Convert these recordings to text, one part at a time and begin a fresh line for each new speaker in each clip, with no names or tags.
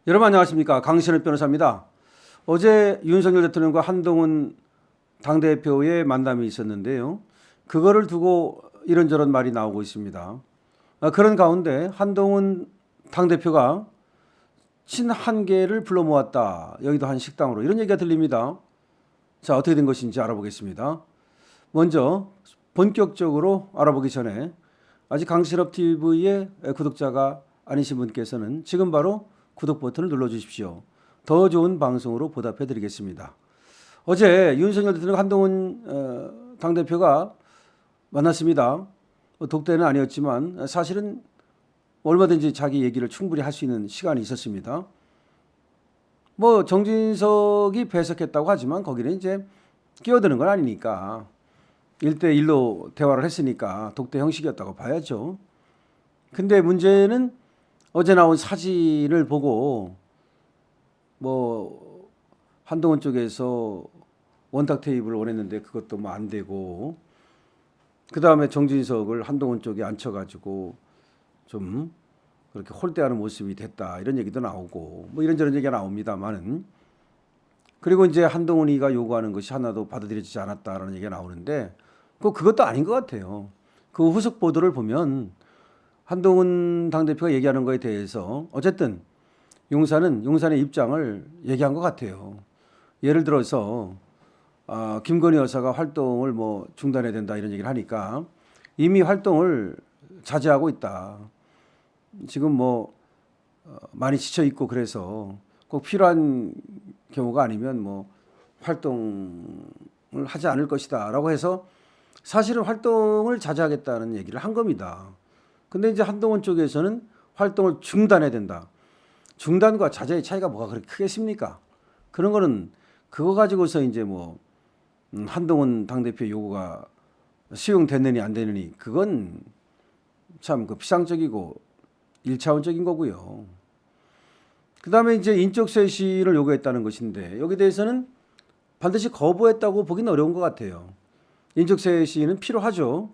여러분 안녕하십니까, 강신업 변호사입니다. 어제 윤석열 대통령과 한동훈 당대표의 만남이 있었는데요. 그거를 두고 이런저런 말이 나오고 있습니다. 그런 가운데 한동훈 당대표가 친한계를 불러 모았다, 여의도 한 식당으로, 이런 얘기가 들립니다. 자, 어떻게 된 것인지 알아보겠습니다. 먼저 본격적으로 알아보기 전에 아직 강신업 TV의 구독자가 아니신 분께서는 지금 바로 구독 버튼을 눌러주십시오. 더 좋은 방송으로 보답해드리겠습니다. 어제 윤석열 대통령 한동훈 당대표가 만났습니다. 독대는 아니었지만 사실은 얼마든지 자기 얘기를 충분히 할 수 있는 시간이 있었습니다. 뭐 정진석이 배석했다고 하지만 거기는 이제 끼어드는 건 아니니까 1대1로 대화를 했으니까 독대 형식이었다고 봐야죠. 근데 문제는 어제 나온 사진을 보고 뭐 한동훈 쪽에서 원탁 테이블을 원했는데 그것도 뭐 안 되고, 그 다음에 정진석을 한동훈 쪽에 앉혀가지고 좀 그렇게 홀대하는 모습이 됐다, 이런 얘기도 나오고 뭐 이런저런 얘기가 나옵니다만은, 그리고 이제 한동훈이가 요구하는 것이 하나도 받아들여지지 않았다라는 얘기가 나오는데 그것도 아닌 것 같아요. 그 후속 보도를 보면 한동훈 당대표가 얘기하는 거에 대해서 어쨌든 용산의 입장을 얘기한 것 같아요. 예를 들어서 김건희 여사가 활동을 뭐 중단해야 된다, 이런 얘기를 하니까 이미 활동을 자제하고 있다. 지금 뭐 많이 지쳐 있고 그래서 꼭 필요한 경우가 아니면 뭐 활동을 하지 않을 것이다라고 해서 사실은 활동을 자제하겠다는 얘기를 한 겁니다. 근데 이제 한동훈 쪽에서는 활동을 중단해야 된다. 중단과 자제의 차이가 뭐가 그렇게 크겠습니까? 그런 거는 그거 가지고서 이제 뭐 한동훈 당대표 요구가 수용됐느니 안 되느니, 그건 참 그 피상적이고 일차원적인 거고요. 그 다음에 이제 인적 쇄신을 요구했다는 것인데 여기 대해서는 반드시 거부했다고 보기는 어려운 것 같아요. 인적 쇄신은 필요하죠.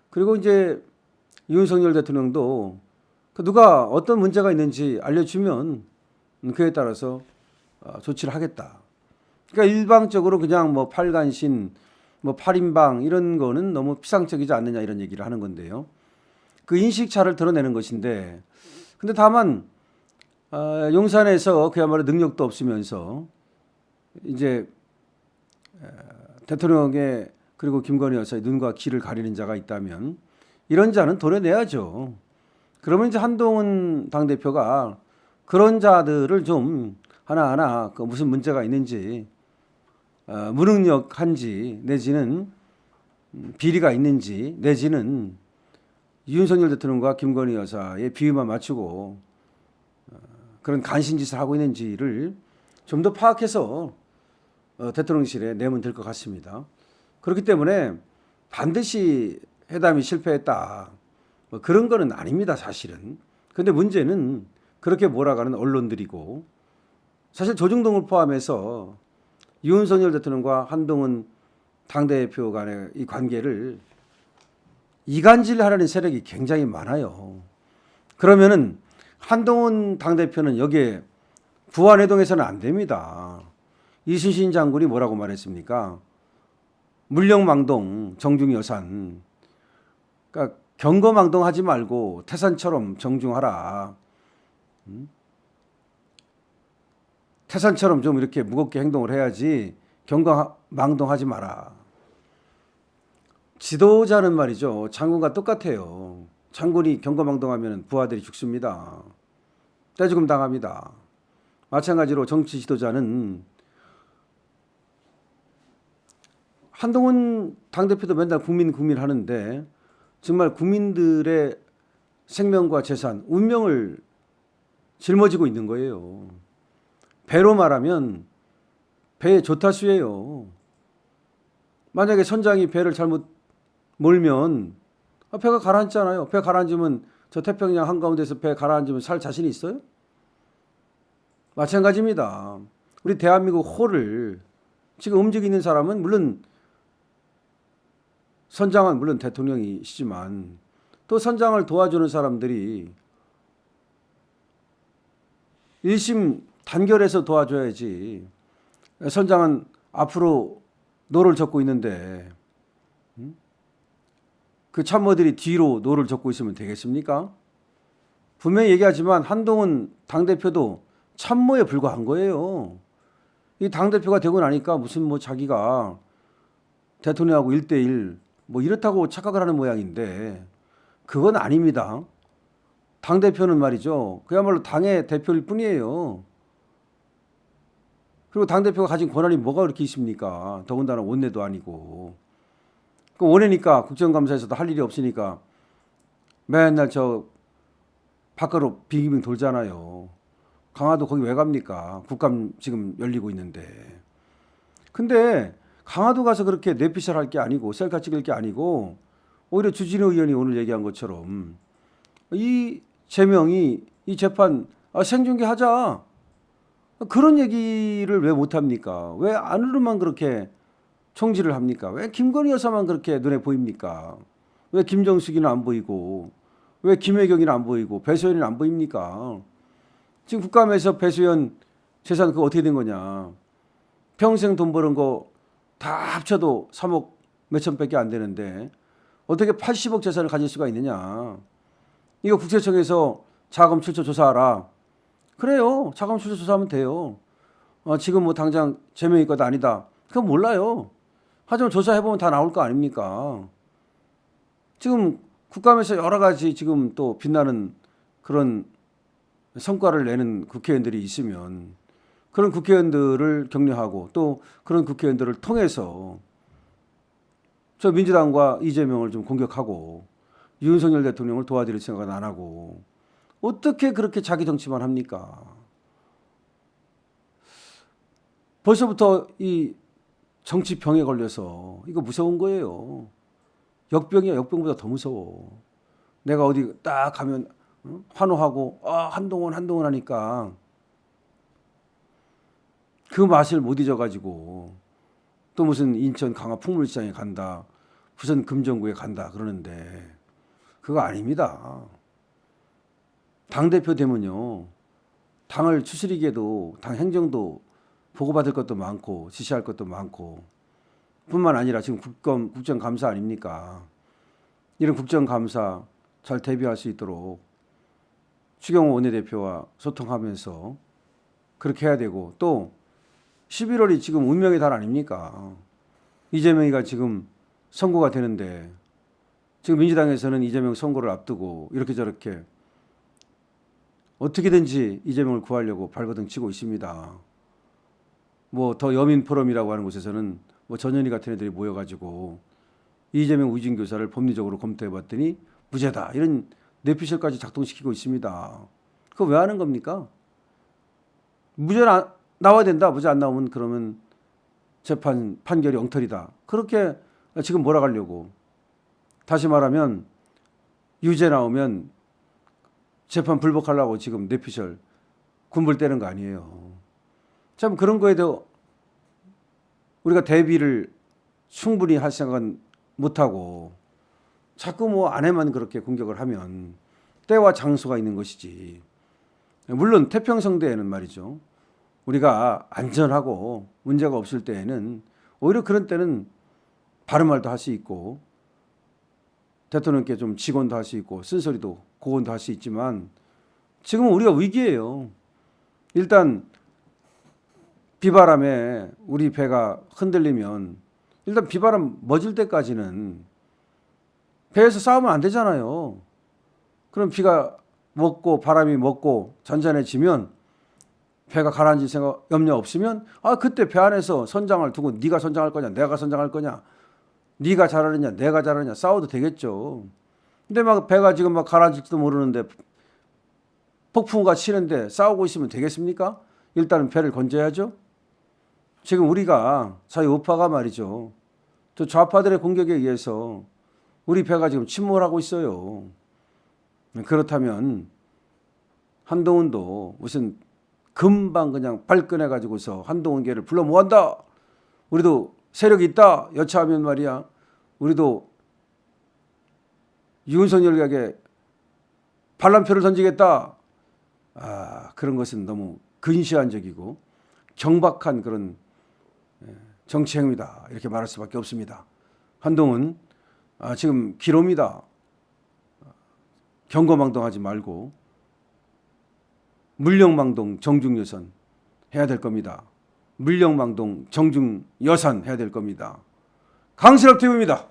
그리고 이제 윤석열 대통령도 누가 어떤 문제가 있는지 알려주면 그에 따라서 조치를 하겠다. 그러니까 일방적으로 그냥 뭐 팔간신, 뭐 8인방 이런 거는 너무 피상적이지 않느냐, 이런 얘기를 하는 건데요. 그 인식차를 드러내는 것인데, 근데 다만 용산에서 그야말로 능력도 없으면서 이제 대통령의 그리고 김건희 여사의 눈과 귀를 가리는 자가 있다면 이런 자는 도려내야죠. 그러면 이제 한동훈 당대표가 그런 자들을 좀 하나하나 그 무슨 문제가 있는지, 무능력한지, 내지는 비리가 있는지, 내지는 윤석열 대통령과 김건희 여사의 비위만 맞추고 그런 간신짓을 하고 있는지를 좀 더 파악해서 대통령실에 내면 될 것 같습니다. 그렇기 때문에 반드시 회담이 실패했다, 뭐 그런 거는 아닙니다, 사실은. 근데 문제는 그렇게 몰아가는 언론들이고, 사실 조중동을 포함해서 윤석열 대통령과 한동훈 당대표 간의 이 관계를 이간질하려는 세력이 굉장히 많아요. 그러면은 한동훈 당대표는 여기에 부안해동해서는 안 됩니다. 이순신 장군이 뭐라고 말했습니까? 물령망동 정중여산. 그러니까 경거망동하지 말고 태산처럼 정중하라. 태산처럼 좀 이렇게 무겁게 행동을 해야지 경거망동하지 마라. 지도자는 말이죠, 장군과 똑같아요. 장군이 경거망동하면 부하들이 죽습니다. 떼죽음 당합니다. 마찬가지로 정치 지도자는, 한동훈 당대표도 맨날 국민 하는데 정말 국민들의 생명과 재산, 운명을 짊어지고 있는 거예요. 배로 말하면 배의 조타수예요. 만약에 선장이 배를 잘못 몰면 배가 가라앉잖아요. 배 가라앉으면 저 태평양 한가운데서 배 가라앉으면 살 자신이 있어요? 마찬가지입니다. 우리 대한민국 호를 지금 움직이는 사람은 물론 선장은 물론 대통령이시지만 또 선장을 도와주는 사람들이 1심 단결해서 도와줘야지. 선장은 앞으로 노를 젓고 있는데 그 참모들이 뒤로 노를 젓고 있으면 되겠습니까? 분명히 얘기하지만 한동훈 당대표도 참모에 불과한 거예요. 이 당대표가 되고 나니까 무슨 뭐 자기가 대통령하고 1대1 뭐 이렇다고 착각을 하는 모양인데 그건 아닙니다. 당대표는 말이죠. 그야말로 당의 대표일 뿐이에요. 그리고 당대표가 가진 권한이 뭐가 그렇게 있습니까? 더군다나 원내도 아니고. 그 원내니까 국정감사에서도 할 일이 없으니까 맨날 저 밖으로 빙빙 돌잖아요. 강화도 거기 왜 갑니까? 국감 지금 열리고 있는데. 근데 강화도 가서 그렇게 뇌피셜 할 게 아니고 셀카 찍을 게 아니고 오히려 주진우 의원이 오늘 얘기한 것처럼 이 제명이 이 재판 생중계하자. 그런 얘기를 왜 못합니까? 왜 안으로만 그렇게 총질을 합니까? 왜 김건희 여사만 그렇게 눈에 보입니까? 왜 김정숙이는 안 보이고 왜 김혜경이는 안 보이고 배수연이는 안 보입니까? 지금 국감에서 배수연 재산 그거 어떻게 된 거냐? 평생 돈 버는 거 다 합쳐도 3억 몇천밖에 안 되는데 어떻게 80억 재산을 가질 수가 있느냐? 이거 국세청에서 자금 출처 조사하라. 그래요. 자금 출처 조사하면 돼요. 지금 뭐 당장 제명이 거다 아니다. 그건 몰라요. 하지만 조사해보면 다 나올 거 아닙니까? 지금 국감에서 여러 가지 지금 또 빛나는 그런 성과를 내는 국회의원들이 있으면 그런 국회의원들을 격려하고 또 그런 국회의원들을 통해서 저 민주당과 이재명을 좀 공격하고 윤석열 대통령을 도와드릴 생각은 안 하고 어떻게 그렇게 자기 정치만 합니까? 벌써부터 이 정치병에 걸려서 이거 무서운 거예요. 역병이야. 역병보다 더 무서워. 내가 어디 딱 가면 환호하고 한동훈 하니까 그 맛을 못 잊어가지고 또 무슨 인천 강화 풍물시장에 간다. 부산 금정구에 간다 그러는데 그거 아닙니다. 당대표 되면요. 당을 추스리기에도 당 행정도 보고받을 것도 많고 지시할 것도 많고 뿐만 아니라 지금 국정감사 아닙니까? 이런 국정감사 잘 대비할 수 있도록 추경호 원내대표와 소통하면서 그렇게 해야 되고 또 11월이 지금 운명의 달 아닙니까? 이재명이가 지금 선고가 되는데 지금 민주당에서는 이재명 선고를 앞두고 이렇게 저렇게 어떻게든지 이재명을 구하려고 발버둥 치고 있습니다. 뭐 더 여민 포럼이라고 하는 곳에서는 뭐 전현희 같은 애들이 모여가지고 이재명 우진 교사를 법리적으로 검토해봤더니 무죄다 이런 뇌피셜까지 작동시키고 있습니다. 그거 왜 하는 겁니까? 무죄 나와야 된다. 무죄 안 나오면 그러면 재판 판결이 엉터리다. 그렇게 지금 몰아가려고. 다시 말하면 유죄 나오면 재판 불복하려고 지금 뇌피셜 군불 떼는 거 아니에요. 참 그런 거에도 우리가 대비를 충분히 할 생각은 못하고 자꾸 뭐 아내만 그렇게 공격을 하면 때와 장소가 있는 것이지. 물론 태평성대에는 말이죠. 우리가 안전하고 문제가 없을 때에는 오히려 그런 때는 바른 말도 할 수 있고 대통령께 좀 직언도 할 수 있고 쓴소리도 고언도 할 수 있지만 지금은 우리가 위기예요. 일단 비바람에 우리 배가 흔들리면 일단 비바람 멎을 때까지는 배에서 싸우면 안 되잖아요. 그럼 비가 먹고 바람이 먹고 잔잔해지면 배가 가라앉을 생각 염려 없으면 그때 배 안에서 선장을 두고 네가 선장할 거냐 내가 선장할 거냐 네가 잘하느냐 내가 잘하느냐 싸워도 되겠죠. 근데 막 배가 지금 막 가라앉을지도 모르는데 폭풍우가 치는데 싸우고 있으면 되겠습니까? 일단은 배를 건져야죠. 지금 우리가 저희 우파가 말이죠. 저 좌파들의 공격에 의해서 우리 배가 지금 침몰하고 있어요. 그렇다면 한동훈도 무슨 금방 그냥 발끈해 가지고서 한동훈계를 불러 모았다. 우리도 세력이 있다. 여차하면 말이야. 우리도 윤석열에게 반란표를 던지겠다. 그런 것은 너무 근시안적이고 경박한 그런 정치 행위다 이렇게 말할 수밖에 없습니다. 한동훈 지금 기로입니다. 경거망동하지 말고 물령망동 정중여선 해야 될 겁니다. 물령망동 정중여산 해야 될 겁니다. 강신업 TV입니다.